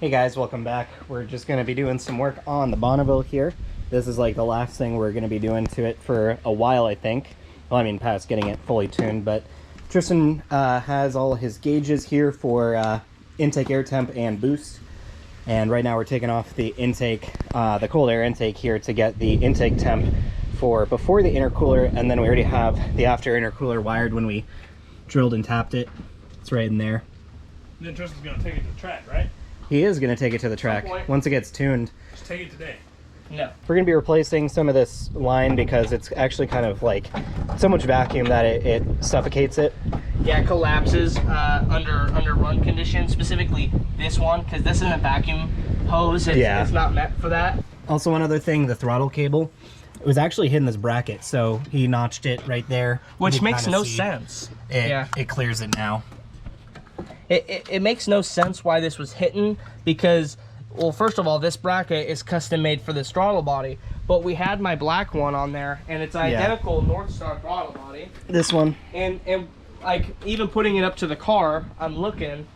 Hey guys, welcome back. We're just going to be doing some work on the Bonneville here. This is like the last thing we're going to be doing to it for a while, I think. Well, I mean, past getting it fully tuned, but Tristan has all his gauges here for intake air temp and boost. And right now we're taking off the intake, the cold air intake here to get the intake temp for before the intercooler, and then we already have the after intercooler wired when we drilled and tapped it. It's right in there. And then Tristan's going to take it to the track, right? He is going to take it to the track once it gets tuned. Just take it today. No. We're going to be replacing some of this line because it's actually kind of like so much vacuum that it suffocates it. Yeah, it collapses under run conditions, specifically this one, because this isn't a vacuum hose. It's not meant for that. Also, one other thing, the throttle cable, it was actually hitting this bracket, so he notched it right there. Which makes no sense. It clears it now. It makes no sense why this was hitting, because, well, first of all, this bracket is custom made for this throttle body, but we had my black one on there, and it's identical North Star throttle body. This one. And like, even putting it up to the car, I'm looking,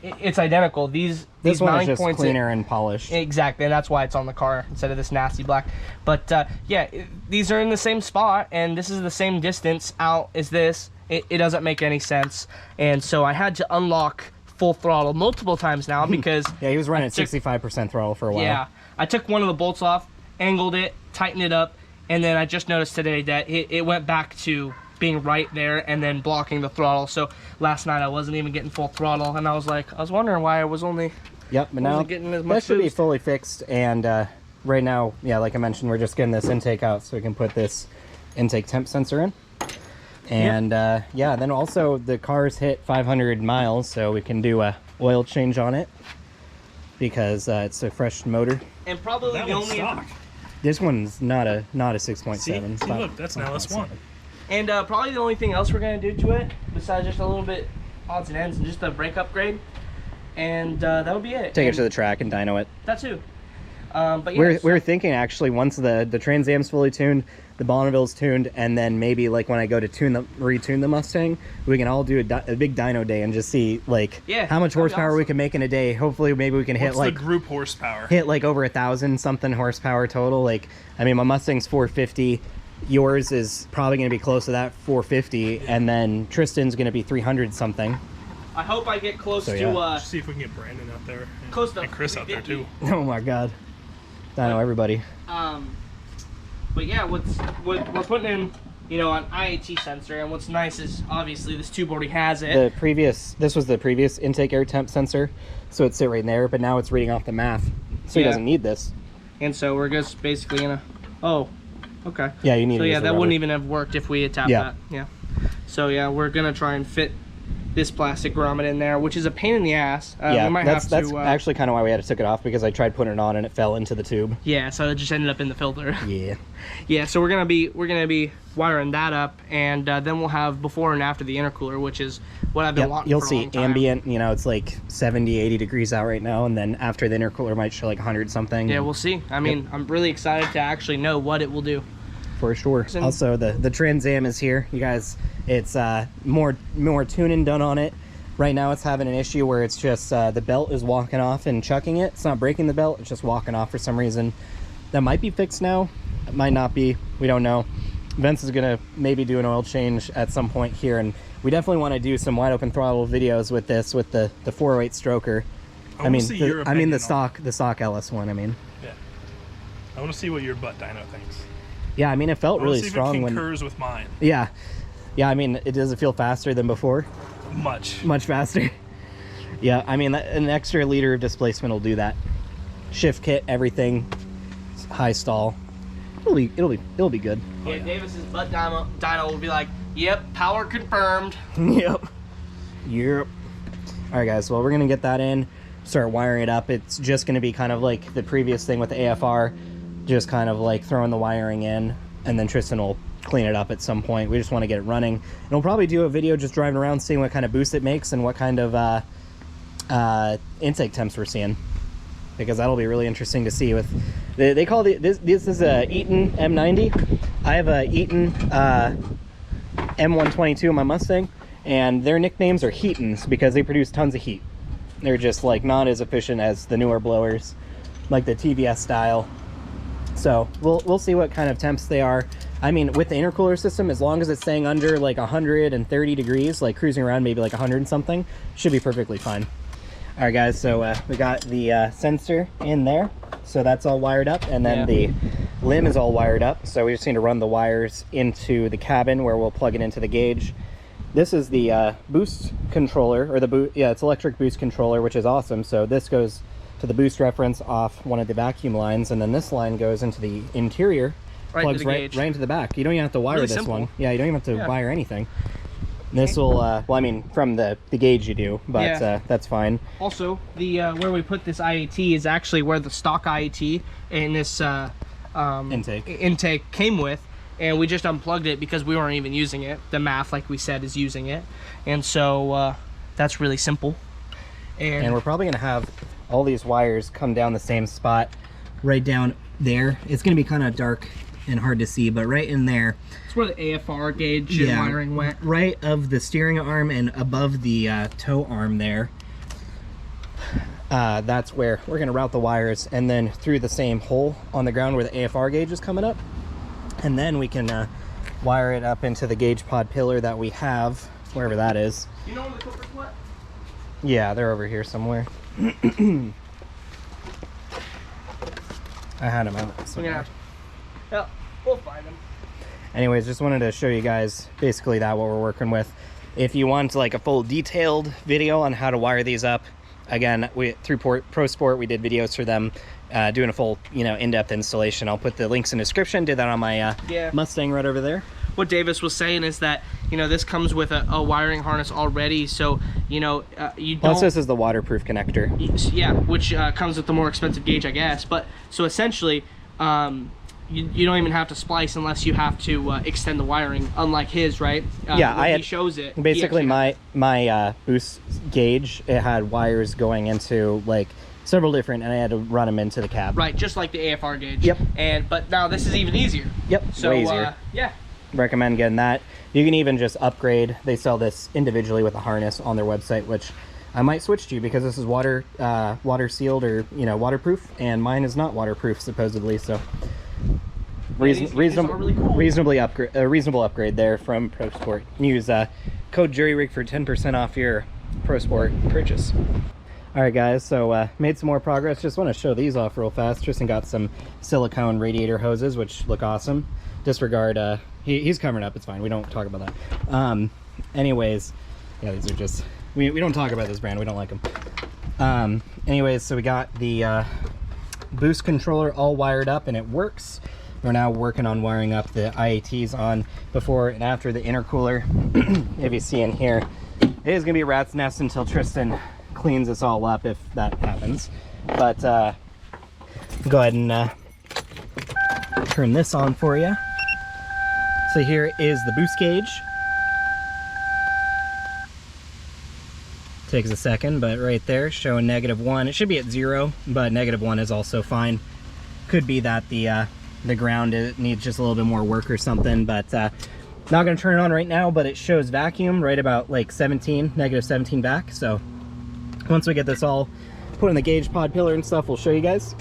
it's identical. This one is just cleaner and polished. Exactly, and that's why it's on the car instead of this nasty black. But yeah, these are in the same spot, and this is the same distance out as this. It doesn't make any sense, and so I had to unlock full throttle multiple times now because yeah, he was running at 65% throttle for a while. Yeah, I took one of the bolts off, angled it, tightened it up, and then I just noticed today that it went back to being right there and then blocking the throttle. So last night I wasn't even getting full throttle, and I was wondering why I was only but now getting as much that should boost. be fully fixed. And right now, yeah, like I mentioned, we're just getting this intake out so we can put this intake temp sensor in. And yeah, then also the car's hit 500 miles, so we can do a oil change on it because it's a fresh motor. And probably that the one's only stock. This one's not a 6.7. See, look, that's now S1. And probably the only thing else we're gonna do to it, besides just a little bit odds and ends and just a brake upgrade, and that'll be it. Take it to the track and dyno it. That too. But yeah, we're thinking actually once the Trans Am's fully tuned, the Bonneville's tuned, and then maybe like when I go to retune the Mustang, we can all do a big dyno day and just see like how much horsepower we can make in a day. Hopefully maybe we can hit like the group horsepower. Hit like over 1,000 something horsepower total. Like, I mean, my Mustang's 450. Yours is probably going to be close to that 450, and then Tristan's going to be 300 something. I hope I get close to see if we can get Brandon out there and, close to and Chris out there too. Oh my god, dyno everybody. But yeah, we're putting in, you know, an IAT sensor, and what's nice is obviously this tube already has it. This was the previous intake air temp sensor, so it's sit right there, but now it's reading off the math, so he doesn't need this. And so we're just basically gonna, okay. Yeah, you need. So yeah, that wouldn't even have worked if we had tapped that. Yeah. So yeah, we're gonna try and fit this plastic grommet in there, which is a pain in the ass. Yeah, we might that's actually kind of why we had to take it off, because I tried putting it on and it fell into the tube. Yeah, so it just ended up in the filter. Yeah. Yeah, so we're gonna be wiring that up, and then we'll have before and after the intercooler, which is what I've been wanting. You'll for a see long time. ambient. You know, it's like 70, 80 degrees out right now, and then after the intercooler might show like 100 something. Yeah, we'll see. I mean, I'm really excited to actually know what it will do. For sure. Also, the Trans Am is here, you guys. It's more tuning done on it. Right now it's having an issue where it's just the belt is walking off and chucking it. It's not breaking the belt, it's just walking off for some reason. That might be fixed now, it might not be, we don't know. Vince is gonna maybe do an oil change at some point here, and we definitely want to do some wide open throttle videos with this, with the 408 stroker. I mean the stock LS one. I mean, yeah, I want to see what your butt dyno thinks. Yeah, I mean, it felt really strong. It concurs with mine. Yeah, I mean, it does feel faster than before. Much faster. Yeah, I mean, an extra liter of displacement will do that. Shift kit, everything, high stall. It'll be good. Yeah, Davis's butt dyno will be like, yep, power confirmed. Yep. All right, guys. Well, we're gonna get that in, start wiring it up. It's just gonna be kind of like the previous thing with the AFR, just kind of like throwing the wiring in, and then Tristan will clean it up at some point. We just want to get it running, and we'll probably do a video just driving around, seeing what kind of boost it makes and what kind of intake temps we're seeing, because that'll be really interesting to see. With they call this is a Eaton M90. I have a Eaton M122 in my Mustang, and their nicknames are Heatons because they produce tons of heat. They're just like not as efficient as the newer blowers, like the TVS style. So we'll see what kind of temps they are. I mean, with the intercooler system, as long as it's staying under like 130 degrees, like cruising around maybe like 100 and something, should be perfectly fine. All right, guys, so we got the sensor in there, so that's all wired up, and then the limb is all wired up. So we just need to run the wires into the cabin where we'll plug it into the gauge. This is the boost controller, or it's electric boost controller, which is awesome. So this goes to the boost reference off one of the vacuum lines, and then this line goes into the interior, plugs right into the back. You don't even have to wire Really this simple. one. Yeah, you don't even have to wire anything. This will, well, I mean, from the gauge you do, but that's fine. Also, the where we put this IAT is actually where the stock IAT in this intake came with, and we just unplugged it because we weren't even using it. The MAF, like we said, is using it, and so that's really simple. And we're probably going to have all these wires come down the same spot, right down there. It's going to be kind of dark and hard to see, but right in there. It's where the AFR gauge and wiring went. Right of the steering arm and above the tow arm there. That's where we're going to route the wires, and then through the same hole on the ground where the AFR gauge is coming up. And then we can wire it up into the gauge pod pillar that we have, wherever that is. You know where the clippers went? Yeah, they're over here somewhere. I had them out somewhere. Yeah, we'll find them. Anyways, just wanted to show you guys basically what we're working with. If you want like a full detailed video on how to wire these up, again, through ProSport, we did videos for them doing a full, in-depth installation. I'll put the links in the description. Did that on my Mustang right over there. What Davis was saying is that, this comes with a wiring harness already, so, you don't... Plus, this is the waterproof connector. Yeah, which comes with the more expensive gauge, I guess. But, so essentially, you don't even have to splice unless you have to extend the wiring, unlike his, right? Yeah, he shows it. Basically, my boost gauge, it had wires going into, like, several different, and I had to run them into the cab. Right, just like the AFR gauge. Yep. But now this is even easier. Yep, so, way easier. Yeah. Recommend getting that. You can even just upgrade. They sell this individually with a harness on their website, which I might switch to because this is water sealed, or waterproof, and mine is not waterproof supposedly. So reasonable upgrade there from ProSport. Use code JURYRIG for 10% off your ProSport purchase. All right, guys, so made some more progress. Just want to show these off real fast. Tristan got some silicone radiator hoses, which look awesome. Disregard, he's covering up, it's fine, we don't talk about that. Anyways, yeah, these are just, we don't talk about this brand, we don't like them. Anyways, so we got the boost controller all wired up and it works. We're now working on wiring up the IATs on before and after the intercooler. If you see in here, it is gonna be a rat's nest until Tristan cleans this all up, if that happens. But go ahead and turn this on for you. So here is the boost gauge. Takes a second, but right there showing -1. It should be at 0, but -1 is also fine. Could be that the ground needs just a little bit more work or something, but not gonna turn it on right now. But it shows vacuum right about like -17 back. So once we get this all put in the gauge pod pillar and stuff, we'll show you guys.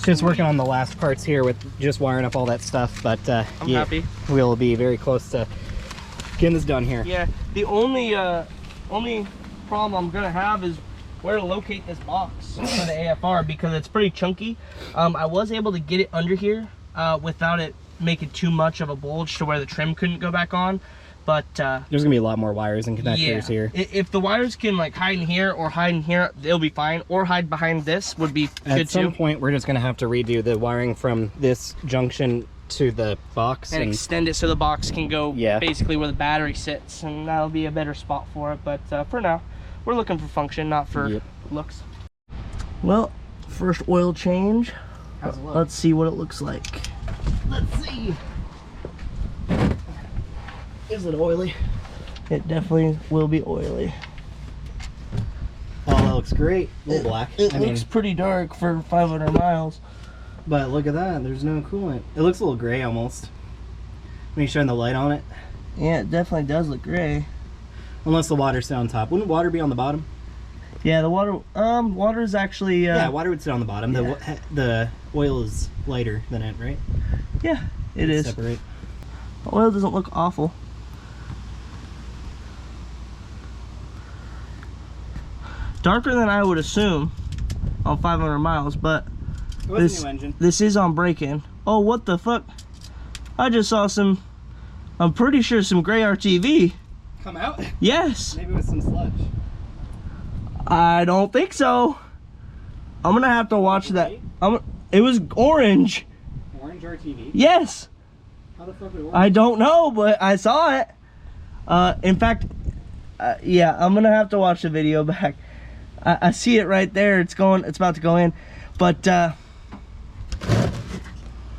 Just working on the last parts here with just wiring up all that stuff, but I'm happy. We'll be very close to getting this done here. Yeah, the only problem I'm gonna have is where to locate this box for the AFR, because it's pretty chunky. I was able to get it under here without it making too much of a bulge to where the trim couldn't go back on. But there's gonna be a lot more wires and connectors here. If the wires can like hide in here or hide in here, they'll be fine. Or hide behind this would be good too. At some point, we're just gonna have to redo the wiring from this junction to the box and extend it so the box can go basically where the battery sits, and that'll be a better spot for it. But for now, we're looking for function, not for looks. Well, first oil change. How's it look? Let's see what it looks like. Let's see. Is it oily? It definitely will be oily. Oh, that looks great. A little black. It looks pretty dark for 500 miles. But look at that. There's no coolant. It looks a little gray almost when you shine the light on it. Yeah, it definitely does look gray. Unless the water's on top. Wouldn't water be on the bottom? Yeah, the water is actually... yeah, water would sit on the bottom. Yeah. The oil is lighter than it, right? Yeah, it is. Separate. The oil doesn't look awful. Darker than I would assume on 500 miles, but It was a new engine. this is on break-in. Oh, what the fuck? I just saw some, I'm pretty sure some gray RTV. Come out? Yes. Maybe with some sludge. I don't think so. I'm gonna have to watch that. It was orange. Orange RTV? Yes. How the fuck would it work? I don't know, but I saw it. In fact, yeah, I'm gonna have to watch the video back. I see it right there. It's about to go in, but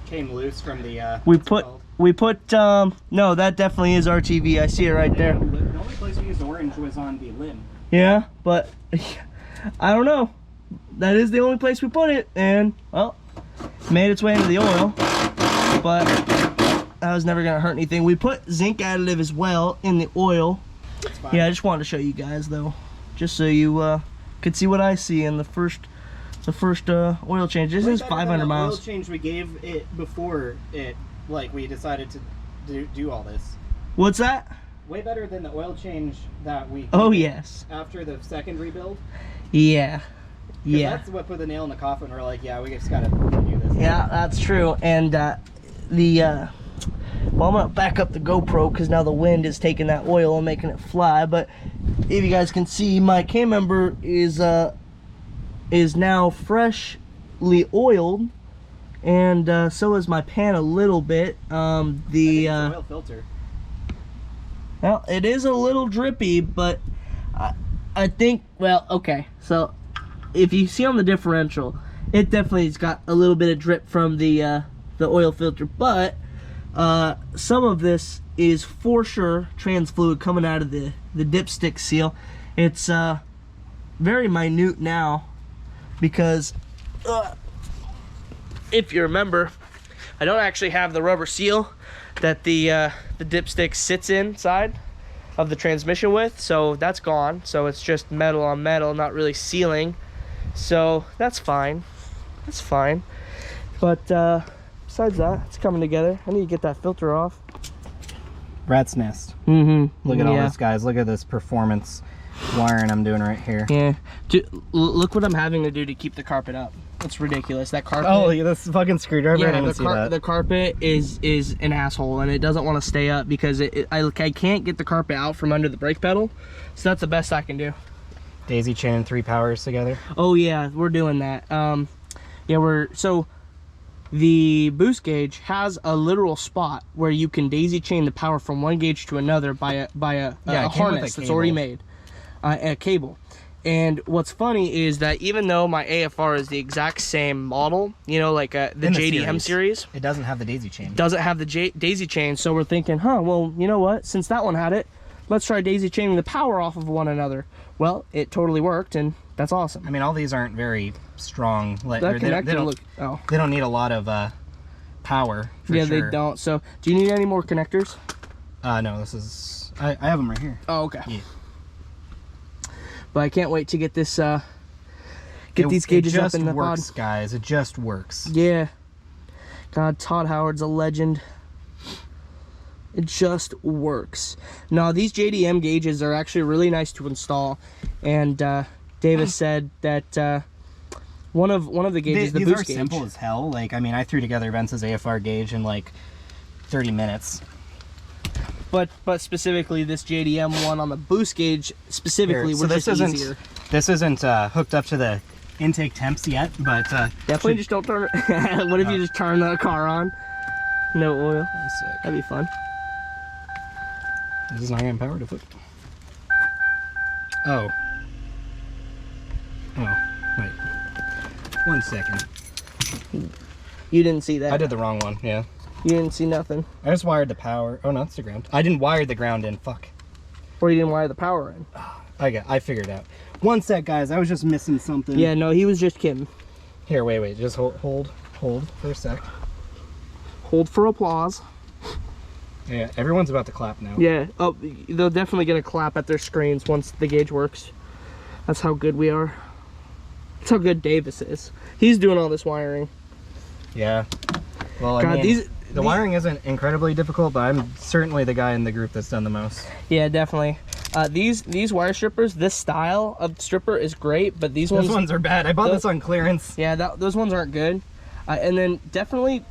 Came loose from the. we put no, that definitely is RTV. I see it right there. The only place we used orange was on the limb. Yeah, but I don't know. That is the only place we put it, and well, made its way into the oil, but that was never gonna hurt anything. We put zinc additive as well in the oil. Yeah, I just wanted to show you guys though, just so you could see what I see in the first oil change. This is 500 miles. Oil change we gave it before it, like we decided to do all this. What's that? Way better than the oil change that we. Oh did yes. After the second rebuild. Yeah. 'Cause Yeah. That's what put the nail in the coffin. We're like, yeah, we just gotta do this. Yeah, that's true. And well, I'm gonna back up the GoPro because now the wind is taking that oil and making it fly. But if you guys can see, my cam member is now freshly oiled, and so is my pan a little bit. I think it's an oil filter. Well, it is a little drippy, but I think, well, okay. So if you see on the differential, it definitely has got a little bit of drip from the oil filter, but some of this is for sure trans fluid coming out of the dipstick seal. It's very minute now because if you remember, I don't actually have the rubber seal that the dipstick sits inside of the transmission with, so that's gone. So it's just metal on metal, not really sealing. So that's fine. That's fine. But besides that, it's coming together. I need to get that filter off. Rat's nest. Mm-hmm. Look at all this, guys. Look at this performance wiring I'm doing right here. Yeah. Dude, look what I'm having to do to keep the carpet up. It's ridiculous. That carpet. Oh, yeah, this fucking screwdriver. Yeah, I didn't see that. the carpet is an asshole, and it doesn't want to stay up because I can't get the carpet out from under the brake pedal. So that's the best I can do. Daisy chaining 3 powers together. Oh yeah, we're doing that. Yeah, so the boost gauge has a literal spot where you can daisy chain the power from one gauge to another by a harness that's already made, a cable. And what's funny is that even though my AFR is the exact same model, you know, like the JDM series, it doesn't have the daisy chain. Doesn't have the daisy chain. So we're thinking, well, you know what? Since that one had it, let's try daisy chaining the power off of one another. Well, it totally worked, and that's awesome. I mean, all these aren't very strong. Like, that they don't need a lot of power. For yeah, sure. they don't. So, do you need any more connectors? No, this is. I have them right here. Oh, okay. Yeah. But I can't wait to get this. Get these gauges up in the pod. It just works, guys. It just works. Yeah. God, Todd Howard's a legend. It just works. Now, these JDM gauges are actually really nice to install, and Davis said that one of the gauges, the boost gauge. These are simple as hell. Like, I mean, I threw together Vince's AFR gauge in like 30 minutes. But specifically this JDM one on the boost gauge specifically, so was just easier. This isn't hooked up to the intake temps yet, but definitely just don't turn it. What if you just turn the car on? No oil. That'd be fun. This is not getting power to flip. Oh. Oh, wait. 1 second. You didn't see that. I did the wrong one, yeah. You didn't see nothing. I just wired the power. Oh, no, it's the ground. I didn't wire the ground in, fuck. Or you didn't wire the power in. I figured it out. 1 sec, guys. I was just missing something. Yeah, no, he was just kidding. Here, wait. Just hold for a sec. Hold for applause. Yeah, everyone's about to clap now. Yeah, oh, they'll definitely get a clap at their screens once the gauge works. That's how good we are. That's how good Davis is. He's doing all this wiring. Yeah. Well, God, I mean, the wiring isn't incredibly difficult, but I'm certainly the guy in the group that's done the most. Yeah, definitely. These wire strippers, this style of stripper is great, but these ones are bad. I bought this on clearance. Yeah, those ones aren't good. And then definitely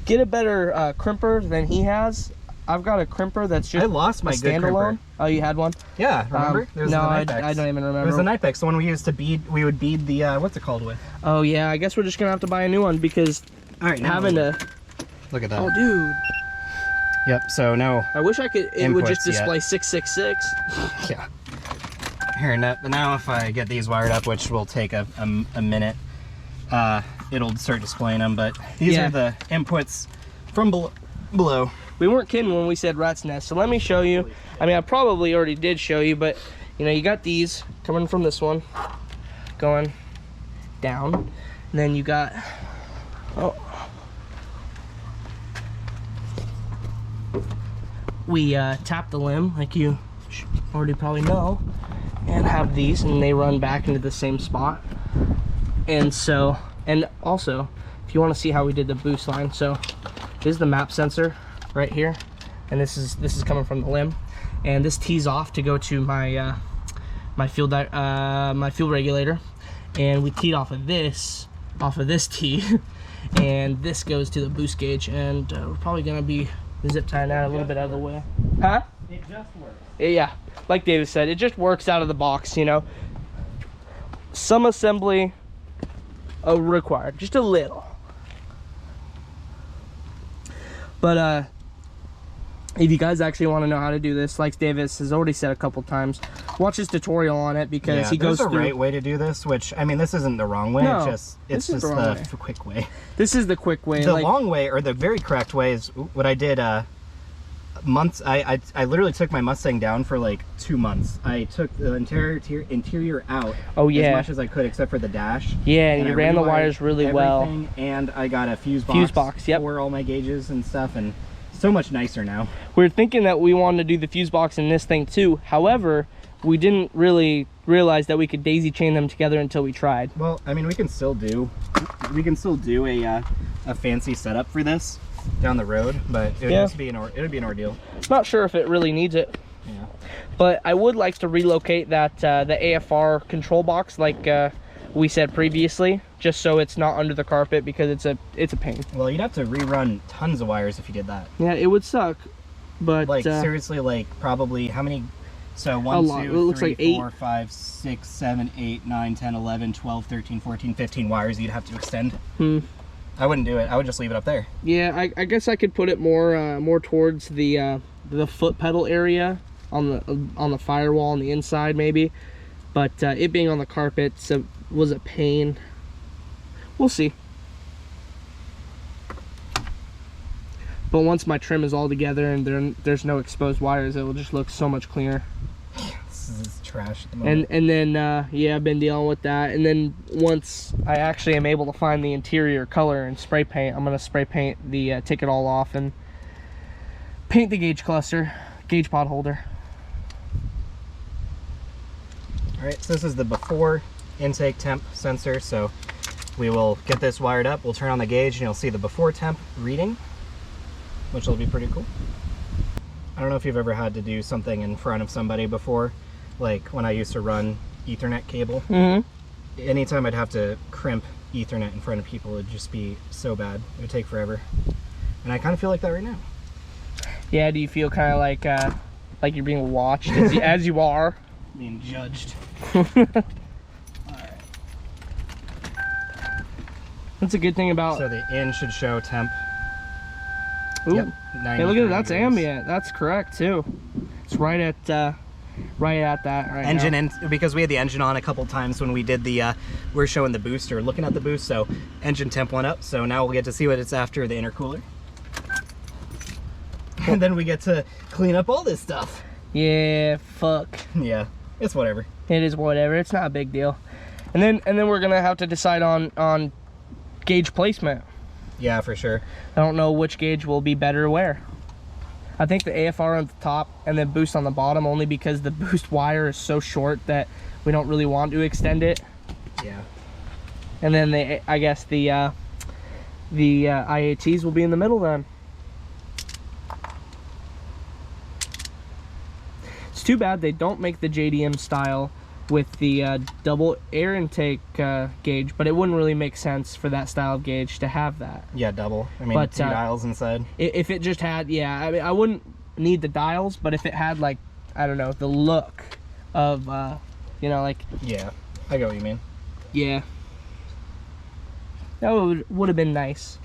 get a better crimper than he has. I've got a crimper that's just I lost my good standalone. crimper. Oh, you had one? Yeah, remember? No, I don't even remember. It was the Knipex, the one we used to bead. We would bead the what's it called with? Oh yeah, I guess we're just gonna have to buy a new one because having to. Look at that. Oh dude. Yep. So no. I wish I could. It would just inputs display 666. Yeah. Here now, if I get these wired up, which will take a minute, it'll start displaying them. But these are the inputs from below. We weren't kidding when we said rat's nest. So let me show you. I mean, I probably already did show you, but you know, you got these coming from this one, going down, and then you got. We tap the limb, like you already probably know, and have these, and they run back into the same spot. And so, and also, if you want to see how we did the boost line, so this is the map sensor right here, and this is coming from the limb, and this tees off to go to my my fuel regulator, and we teed off of this tee, and this goes to the boost gauge, and we're probably gonna be zip tying that a little bit out of the way. Huh? It just works. Yeah, like David said, it just works out of the box, you know. Some assembly required, just a little. But if you guys actually want to know how to do this, like Davis has already said a couple times, watch his tutorial on it, because he goes through. There's a right way to do this, which, I mean, this isn't the wrong way. No, it's just the quick way. This is the quick way. The long way, or the very correct way, is what I did months. I literally took my Mustang down for like 2 months. I took the interior out as much as I could, except for the dash. Yeah, and you ran the wires really well. And I got a fuse box yep, for all my gauges and stuff, and so much nicer now. We're thinking that we wanted to do the fuse box in this thing too. However, we didn't really realize that we could daisy chain them together until we tried. Well, I mean, we can still do a fancy setup for this down the road, but it would just be it would be an ordeal. Not sure if it really needs it. Yeah. But I would like to relocate that the AFR control box, like we said previously, just so it's not under the carpet, because it's a pain. Well, you'd have to rerun tons of wires if you did that. Yeah, it would suck. But like seriously, like probably how many? So 1, 2, 3, 4, 5, 6, 7, 8, 9, 10, 11, 12, 13, 14, 15 wires you'd have to extend. I wouldn't do it. I would just leave it up there. Yeah, I guess I could put it more towards the foot pedal area on the firewall on the inside maybe. But it being on the carpet was a pain. We'll see. But once my trim is all together and there's no exposed wires, it will just look so much cleaner. This is trash at the moment. And then yeah, I've been dealing with that. And then once I actually am able to find the interior color and spray paint, I'm gonna spray paint the take it all off and paint the gauge cluster, gauge pod holder. All right, so this is the before intake temp sensor. So we will get this wired up. We'll turn on the gauge and you'll see the before temp reading, which will be pretty cool. I don't know if you've ever had to do something in front of somebody before, like when I used to run Ethernet cable. Anytime I'd have to crimp Ethernet in front of people, it'd just be so bad. It would take forever. And I kind of feel like that right now. Yeah, do you feel kind of like you're being watched as you are? Being judged. That's a good thing about... So the in should show temp. Ooh. Yep, hey, look at that. That's ambient. That's correct too. It's right at that right engine now. In, because we had the engine on a couple times when we did the we're showing the booster, looking at the boost. So engine temp went up. So now we'll get to see what it's after the intercooler. And then we get to clean up all this stuff. Yeah, fuck. Yeah, it's whatever. It is whatever. It's not a big deal. And then we're gonna have to decide on gauge placement. Yeah, for sure. I don't know which gauge will be better where. I think the AFR on the top and then boost on the bottom, only because the boost wire is so short that we don't really want to extend it. Yeah. And then I guess the IATs will be in the middle then. It's too bad they don't make the JDM style with the double air intake gauge, but it wouldn't really make sense for that style of gauge to have that. Yeah, double. I mean, But, 2 dials inside. If it just had, yeah, I mean, I wouldn't need the dials, but if it had, like, I don't know, the look of, you know, like... Yeah, I get what you mean. Yeah. That would have been nice.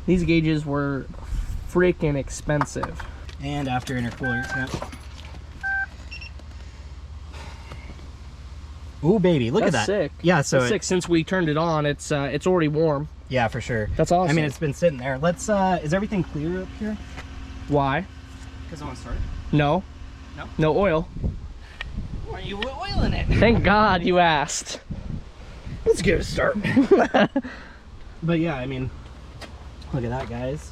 These gauges were freaking expensive. And after intercoolers, yep. Ooh, baby, look at that. That's sick. Yeah, so That's sick. Since we turned it on, it's already warm. Yeah, for sure. That's awesome. I mean, it's been sitting there. Let's, is everything clear up here? Why? Because I want to start it. No. No? No oil. Why are you oiling it? Thank God you asked. Let's give it a start. But yeah, I mean, look at that, guys.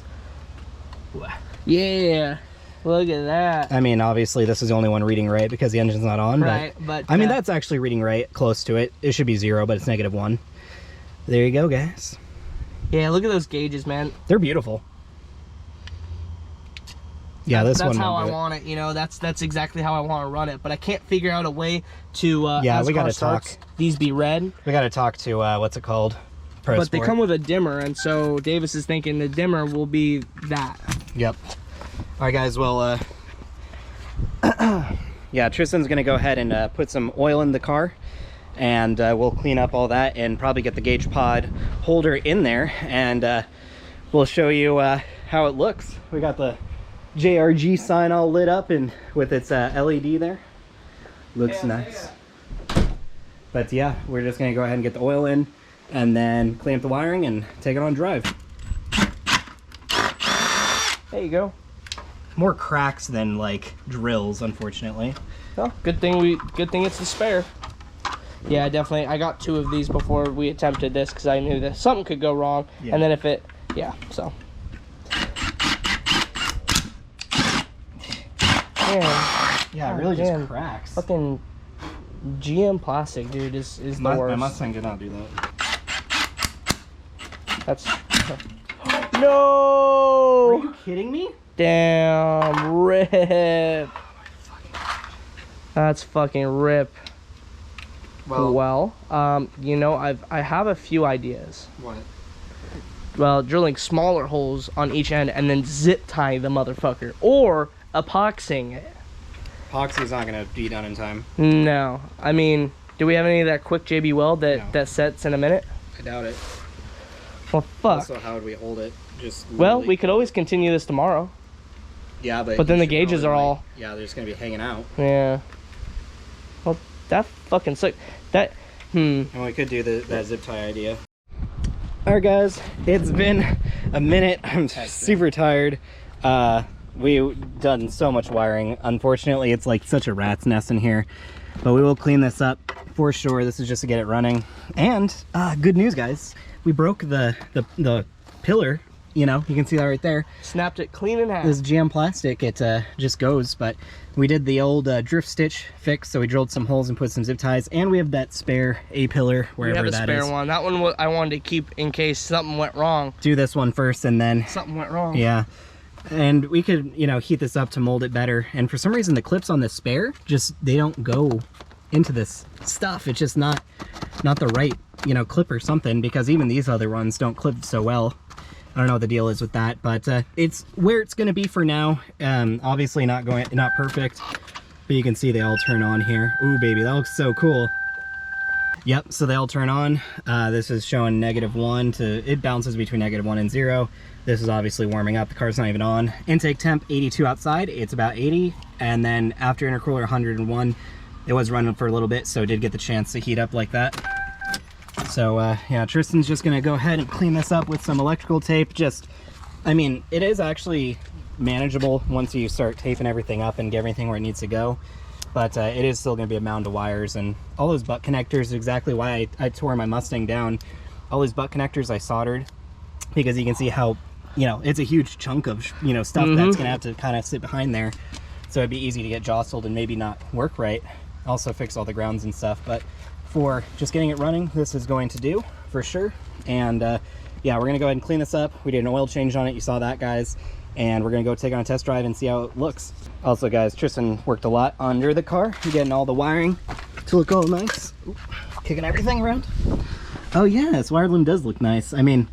Yeah. Look at that. I mean, obviously, this is the only one reading right because the engine's not on. Right, but I mean, that's actually reading right, close to it. It should be 0, but it's -1. There you go, guys. yeah, look at those gauges, man. They're beautiful. Yeah, this one. That's how I want it. You know, that's exactly how I want to run it. But I can't figure out a way to. Yeah, as we car gotta starts, talk. These be red. We got to talk to what's it called? ProSport. But they come with a dimmer, and so Davis is thinking the dimmer will be that. Yep. All right, guys. Well, yeah, Tristan's gonna go ahead and put some oil in the car, and we'll clean up all that and probably get the gauge pod holder in there, and we'll show you how it looks. We got the JRG sign all lit up and with its LED there. Looks nice. But yeah, we're just gonna go ahead and get the oil in and then clean up the wiring and take it on drive. There you go. More cracks than like drills, unfortunately. Well, good thing it's the spare. Yeah, definitely. I got 2 of these before we attempted this because I knew that something could go wrong. Yeah. And then if it, yeah, so. Man, Yeah, it really man. just cracks. Fucking GM plastic, dude, is the My worst. Mustang did not do that. That's no. Are you kidding me? Damn, rip. That's fucking rip. Well, you know, I have a few ideas. What? Well, drilling smaller holes on each end and then zip tie the motherfucker, or epoxying it. Epoxy's not gonna be done in time. No, I mean, do we have any of that quick JB weld No. that sets in a minute? I doubt it. Well, fuck. Also, how would we hold it? Just Well, literally- we could always continue this tomorrow. Yeah, but then you the should gauges probably, are like- all- Yeah, they're just gonna be hanging out. Yeah. Well, that fucking sucks. That. And we could do that zip tie idea. All right, guys, it's been a minute. I'm super tired. We've done so much wiring. Unfortunately, it's like such a rat's nest in here, but we will clean this up for sure. This is just to get it running. And good news, guys. We broke the pillar. You know, you can see that right there. Snapped it clean in half. This GM plastic, it just goes, but we did the old drift stitch fix, so we drilled some holes and put some zip ties, and we have that spare A-pillar, wherever that is. We have a spare one. That one I wanted to keep in case something went wrong. Do this one first, and then... Something went wrong. Yeah. And we could, you know, heat this up to mold it better, and for some reason the clips on the spare, they don't go into this stuff. It's just not the right, you know, clip or something, because even these other ones don't clip so well. I don't know what the deal is with that, but it's where it's going to be for now. Obviously not perfect, but you can see they all turn on here. Ooh, baby, that looks so cool. Yep, so they all turn on. This is showing -1 it bounces between -1 and 0. This is obviously warming up. The car's not even on. Intake temp 82 outside. It's about 80, and then after intercooler 101. It was running for a little bit, so it did get the chance to heat up like that. So yeah, Tristan's just gonna go ahead and clean this up with some electrical tape. I mean, it is actually manageable once you start taping everything up and get everything where it needs to go. But it is still gonna be a mound of wires, and all those butt connectors is exactly why I tore my Mustang down. All these butt connectors I soldered, because you can see how you know, it's a huge chunk of, you know, stuff that's gonna have to kind of sit behind there. So it'd be easy to get jostled and maybe not work right. Also fix all the grounds and stuff. But for just getting it running, this is going to do for sure. And yeah, we're gonna go ahead and clean this up. We did an oil change on it. You saw that, guys. And we're gonna go take it on a test drive and see how it looks. Also, guys, Tristan worked a lot under the car, getting all the wiring to look all nice. Ooh, kicking everything around. Oh yeah, this wire loom does look nice. I mean,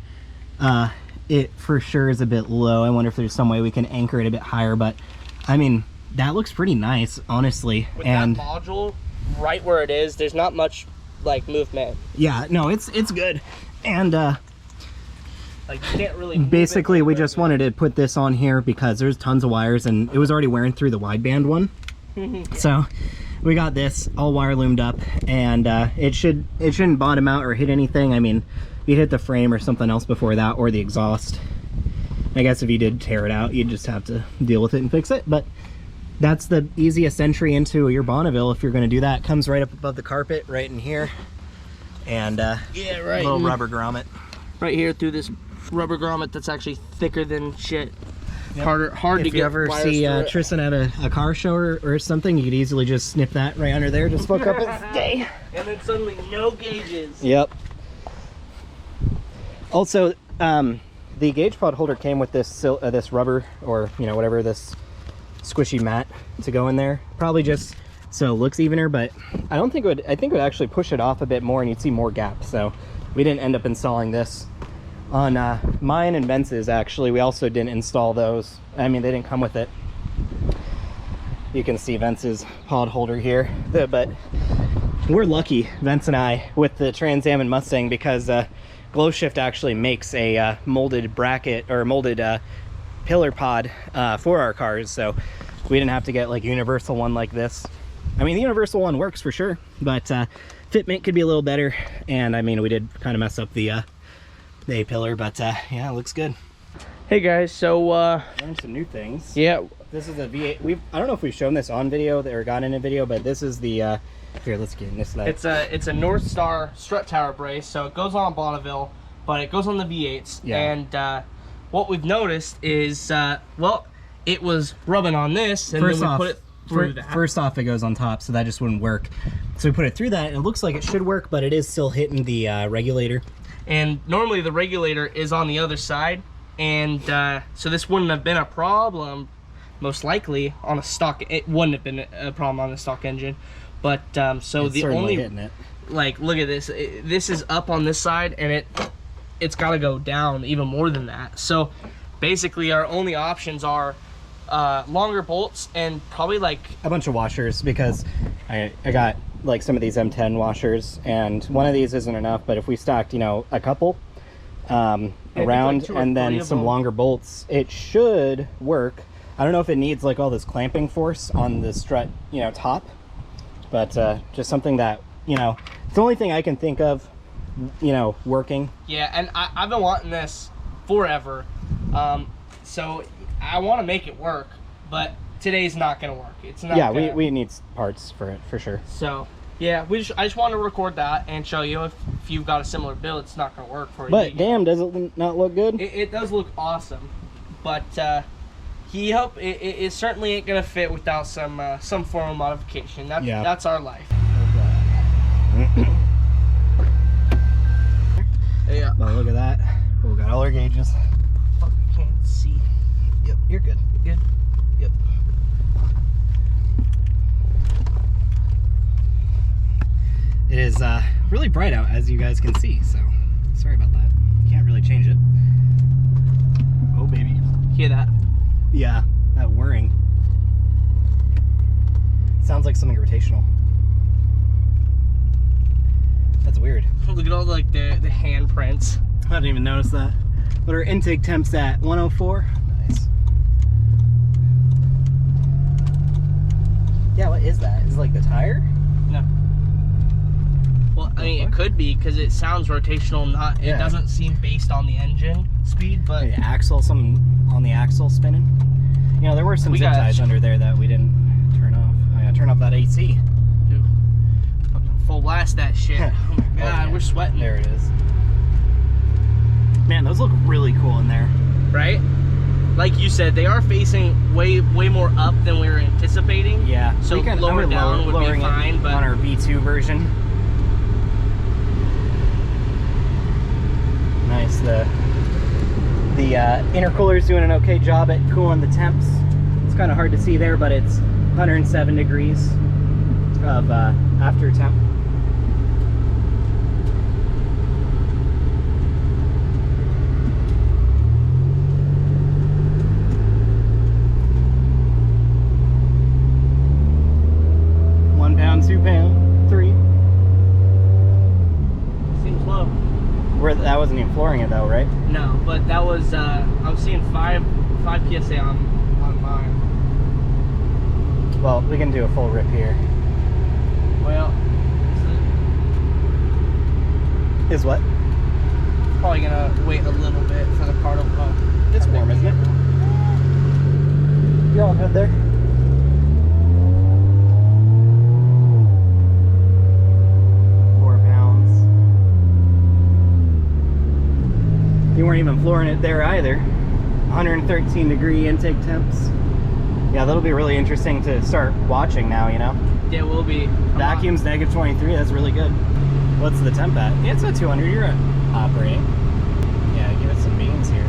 it for sure is a bit low. I wonder if there's some way we can anchor it a bit higher, but I mean, that looks pretty nice, honestly. With and that module right where it is, there's not much like movement. Yeah, no, it's good. And like you can't really move basically it we just wanted to put this on here because there's tons of wires and it was already wearing through the wideband one. So we got this all wire loomed up, and it shouldn't bottom out or hit anything. I mean, you'd hit the frame or something else before that, or the exhaust. I guess if you did tear it out, you'd just have to deal with it and fix it. But that's the easiest entry into your Bonneville if you're going to do that. It comes right up above the carpet, right in here, and yeah, right. Little rubber grommet Right here through this rubber grommet that's actually thicker than shit. Yep. Hard to if get. you ever see Tristan at a car show or something, you could easily just snip that right under there. Just fuck up his day. And then suddenly no gauges. Yep. Also, the gauge pod holder came with this this rubber, or you know, whatever, this squishy mat to go in there. Probably just so it looks evener, but I don't think it would. I think it would actually push it off a bit more, and you'd see more gap. So we didn't end up installing this on mine and Vince's. Actually, we also didn't install those. I mean, they didn't come with it. You can see Vince's pod holder here, but we're lucky, Vince and I, with the Trans Am and Mustang, because Glow Shift actually makes a molded bracket or molded pillar pod for our cars, so we didn't have to get like a universal one like this. I mean, the universal one works for sure, but fitment could be a little better. And I mean, we did kind of mess up the A pillar, but yeah, it looks good. Hey guys, so Learned some new things. yeah, This is a V8. I don't know if we've shown this on video or got in a video, but this is the here, let's get in this light. it's a North Star strut tower brace, so it goes on a Bonneville, but it goes on the V8s. Yeah. And what we've noticed is well, it was rubbing on this, and First then we off, put it through that. First off, it goes on top, so that just wouldn't work. So we put it through that, and it looks like it should work, but it is still hitting the regulator. And normally the regulator is on the other side, and so this wouldn't have been a problem, most likely, on a stock. It wouldn't have been a problem on the stock engine, but so It's the certainly only hitting it. like, look at this. This is up on this side, and it's got to go down even more than that. So basically, our only options are longer bolts and probably like A bunch of washers, because I got like some of these M10 washers, and one of these isn't enough, but if we stacked, you know, a couple around, like 2 or and 3 then of some them. longer bolts, it should work. I don't know if it needs like all this clamping force on the strut, you know, top, but just something that, you know, it's the only thing I can think of, you know, working. Yeah, and I've been wanting this forever, so I want to make it work, but today's not gonna work. It's not. Yeah, gonna. we need parts for it for sure. So yeah, I just want to record that and show you if you've got a similar build, it's not gonna work for you. But damn, does it not look good? It does look awesome, but it certainly ain't gonna fit without some form of modification. That's our life. Yeah. Well, look at that. We got all our gauges. Fuck, I can't see. Yep, you're good. Good. Yep. It is really bright out, as you guys can see, so sorry about that. Can't really change it. Oh, baby. Hear that? Yeah, that whirring. Sounds like something rotational. That's weird. Look at all the handprints. I didn't even notice that. But our intake temp's at 104. Nice. Yeah, what is that? Is it like the tire? No. Well, I mean, it could be because it sounds rotational. It Yeah. doesn't seem based on the engine speed, but The axle, something on the axle spinning. You know, there were some We zip got- ties under there that we didn't turn off. I gotta turn off that AC. dude, fucking full blast that shit. Oh my god, yeah. we're sweating. There it is. Man, those look really cool in there. right? Like you said, they are facing way more up than we were anticipating. Yeah. So lower down would be fine, but on our V2 version. Nice. The intercooler is doing an okay job at cooling the temps. It's kind of hard to see there, but it's 107 degrees of after temp. £1, £2, 3. Seems low. That wasn't even flooring it though, right? No, but that was I'm seeing 5 PSA on mine. Well, we can do a full rip here. Well, Is what? probably gonna wait a little bit for the car to It's warm, isn't it? You're all good there? You weren't even flooring it there either. 113 degree intake temps. Yeah, that'll be really interesting to start watching now, you know? Yeah, it will be. Vacuum's negative 23, that's really good. What's the temp at? Yeah, it's at 200, you're operating. Yeah, give it some beans here.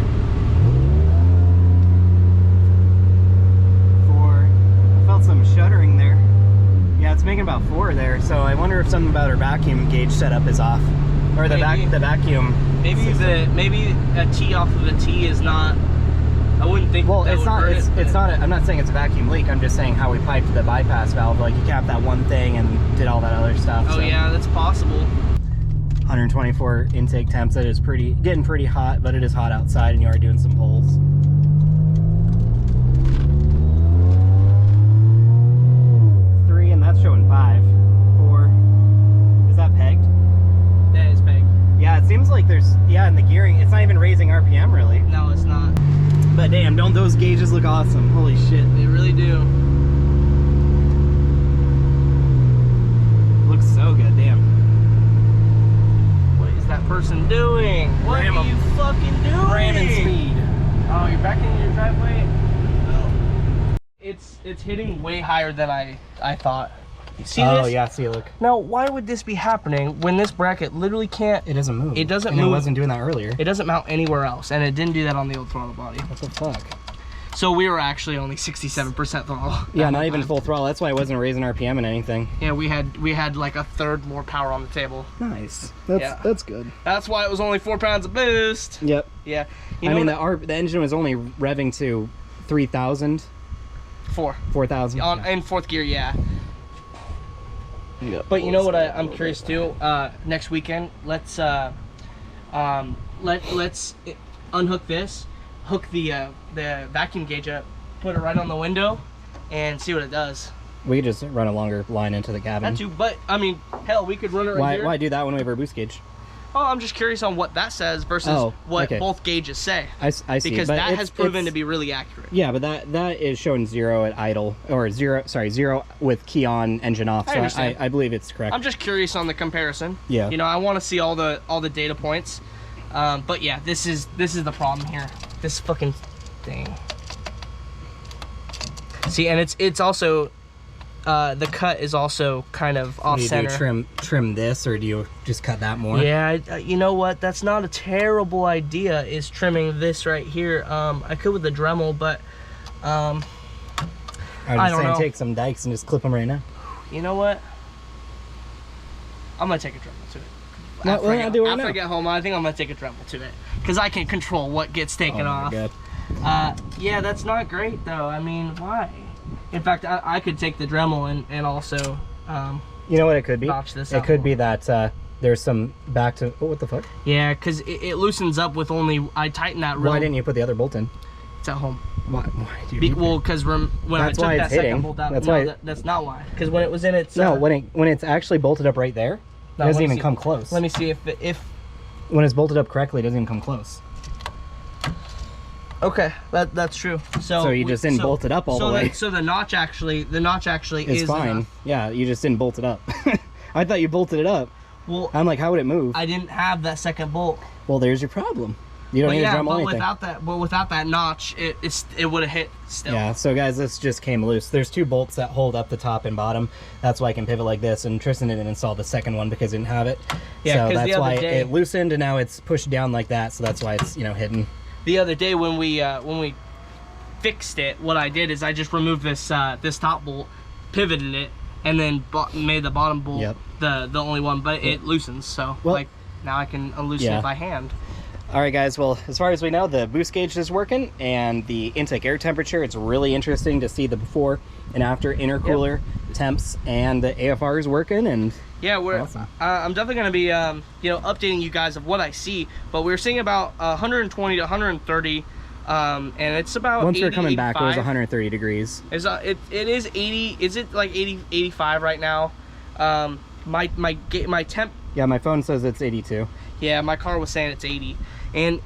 4. I felt some shuddering there. Yeah, it's making about 4 there, so I wonder if something about our vacuum gauge setup is off. Or the vacuum. Maybe a T off of a T is not. I wouldn't think. Well, that it's would not. hurt It's not. I'm not saying it's a vacuum leak. I'm just saying how we piped the bypass valve. Like you capped that one thing and did all that other stuff. Oh so. yeah, that's possible. 124 intake temps. That is getting pretty hot, but it is hot outside, and you are doing some pulls. Three, and that's showing 5. 4. Is that pegged? That is pegged. Yeah, it seems like there's, in the gearing, it's not even raising RPM really. No, it's not. But damn, don't those gauges look awesome? Holy shit. They really do. Looks so good, damn. What is that person doing? What Ram are you fucking doing? Ramming speed. Oh, you're back in your driveway? No. It's hitting way higher than I thought. See this? Oh yeah, see, look. Now, why would this be happening when this bracket literally can't... It doesn't move. It doesn't and move. It wasn't doing that earlier. It doesn't mount anywhere else, and it didn't do that on the old throttle body. What the fuck? So we were actually only 67% throttle. Yeah, not even full throttle. That's why I wasn't raising RPM and anything. Yeah, we had like a third more power on the table. Nice. That's good. That's why it was only 4 pounds of boost. Yep. Yeah. I mean, the engine was only revving to 3,000. 4,000. In fourth gear, yeah. Yep. But you know what I'm curious too? Next weekend, let's unhook this, hook the vacuum gauge up, put it right on the window, and see what it does. We could just run a longer line into the cabin. That too, but I mean, hell, we could run it right here. Why do that when we have our boost gauge? Oh, I'm just curious on what that says versus what both gauges say. I see. Because but that has proven to be really accurate. Yeah, but that is showing 0 at idle, or 0 with key on, engine off. So I believe it's correct. I'm just curious on the comparison. Yeah. You know, I want to see all the data points. But yeah, this is the problem here. This fucking thing. See, and it's also the cut is also kind of off center. Do you trim this, or do you just cut that more? Yeah, you know what? That's not a terrible idea. Is trimming this right here. I could with the Dremel, but I don't know. Take some dikes and just clip them right now. You know what? I'm gonna take a Dremel to it. After I get home, I think I'm gonna take a Dremel to it because I can control what gets taken off. God. Yeah, that's not great though. I mean, why? In fact, I could take the Dremel and also you know what it could be? notch this It out could more. be that there's some back to... Oh, what the fuck? Yeah, because it loosens up with only... I tighten that real... Why didn't you put the other bolt in? It's at home. Why do you Well, because when I took that second bolt out... That's not why. Because when it was in its... No, when it's actually bolted up right there, it doesn't even come close. Let me see if... When it's bolted up correctly, it doesn't even come close. Okay, that's true. So you just didn't bolt it up all the way. So the notch actually is fine. enough. Yeah, you just didn't bolt it up. I thought you bolted it up. Well, I'm like, how would it move? I didn't have that second bolt. Well, there's your problem. You don't But need yeah, to Dremel anything. without that notch, it would have hit still. Yeah, so guys, this just came loose. There's 2 bolts that hold up the top and bottom. That's why I can pivot like this, and Tristan didn't install the second one because he didn't have it. Yeah, so the that's other why day- it loosened, and now it's pushed down like that, so that's why it's, you know, hidden. The other day when we fixed it, what I did is I just removed this this top bolt, pivoted it, and then made the bottom bolt the only one, but it loosens, so Well, like now I can unloosen it by hand. All right, guys, well, as far as we know, the boost gauge is working, and the intake air temperature, it's really interesting to see the before and after intercooler temps, and the AFR is working, and yeah, we're awesome. I'm definitely going to be you know, updating you guys of what I see, but we're seeing about 120 to 130, and it's about once 80, we're coming back, it was 85. 130 degrees. It is 80. Is it like 80, 85 right now? My temp. Yeah, my phone says it's 82. Yeah, my car was saying it's 80, and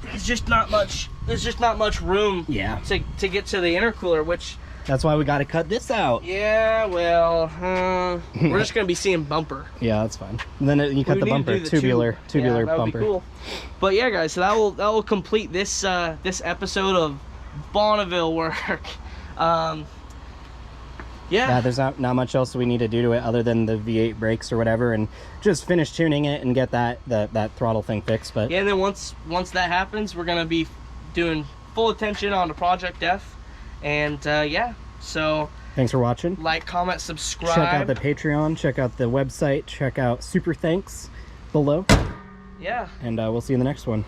there's just not much. There's just not much room. Yeah. To get to the intercooler, which. That's why we got to cut this out. Yeah, well, we're just gonna be seeing bumper. Yeah, that's fine. And then you cut the We need to bumper, do the tubular yeah, that would bumper. Be cool. But yeah, guys, so that will complete this this episode of Bonneville work. Yeah, there's not much else we need to do to it other than the V8 brakes or whatever, and just finish tuning it and get that throttle thing fixed. But yeah, and then once that happens, we're gonna be doing full attention on the Project F, and yeah. So thanks for watching. like, comment, subscribe. Check out the Patreon. Check out the website. Check out Super Thanks below. Yeah. And we'll see you in the next one.